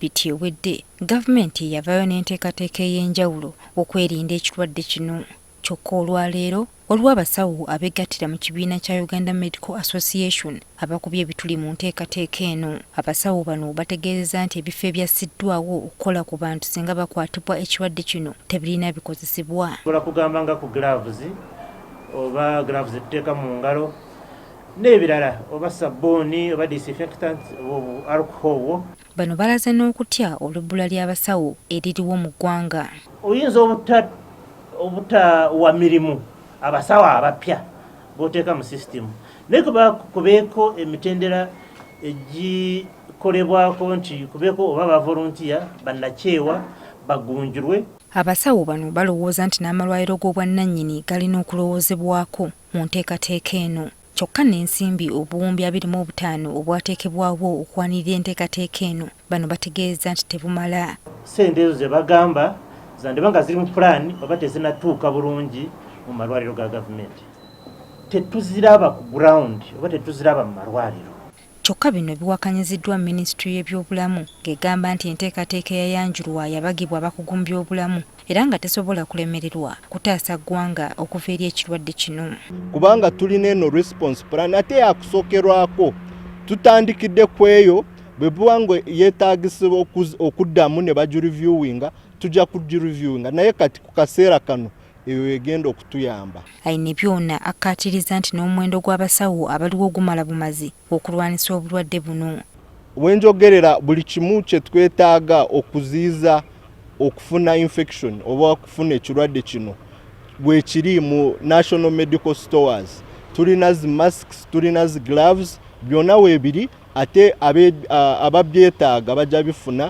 Ssabbiiti ewedde gavumenti yavaayo n'enteekateeka ey'enjawulo okwerinda ekirwadde kino. Kyokka olwaleero olw'abasawo abeegattira mu kibiina kya Uganda Medical Association abakubye ebituli mu nteekateeka eno. Abasawo bano bategeezezza nti ebifo ebyassiddwawo okukola ku bantu singa bakwatibwa ekirwadde kino tebirina bikozesebwa. Tusobola kugamba nga ku gloves oba gloves etteeka mu ngalo n'ebirala oba sabbuuni oba disinfectant oba alcohol. Bano balaze n'okutya olubbula ly'abasawo eririwo mu ggwanga. Oyinza obutawa mirimu abasawo abapya b'oteeka mu system naye kubeeko emitendera egikolebwako nti kubeeko oba bavolunteer bannakyewa bagunjulwe. Abasawo bano balowooza nti n'amalwaliro g'obwannannyini galina okulowoozebwako mu nteekateeka eno. Kyokka n'ensimbi obuwumbi 25 obwateekebwawo okwanirira enteekateeka eno bano bategeeza nti tebumala. Ssente ezo ze bagamba zandiba nga ziri mu pulaani oba tezinatuuka bulungi mu malwaliro ga gavumenti. Tetuziraba ku ground oba tetuziraba mu malwaliro. Kyokka bino biwakanyiziddwa Minisitule y'ebyobulamu ng'egamba nti enteekateeka eyayanjulwa yabagibwa abakugu mu byobulamu era nga tesobola kulemererwa kutaasa ggwanga okuva eri ekirwadde kino. Kubanga tulina eno response plan ate yakusookerwako tutandikidde ku eyo bwe buwango yeetaagisibwa okuddamu ne bagireviewinga tujja kugireviewinga naye kati ku kaseera kano eyo egenda okutuyamba. Ayina byonna akkaatiriza nti n'omuwendo gw'abasawo abaliwo gumala bumazi okulwanisa obulwadde buno. Wenjogerera buli kimu kye twetaaga okuziiza okufuna infection oba okufuna ekirwadde kino bwe kiri mu National Medical Stores. Tulina zi masks, tulina zi gloves, byonna weebiri ate ababyetaaga bajja bifuna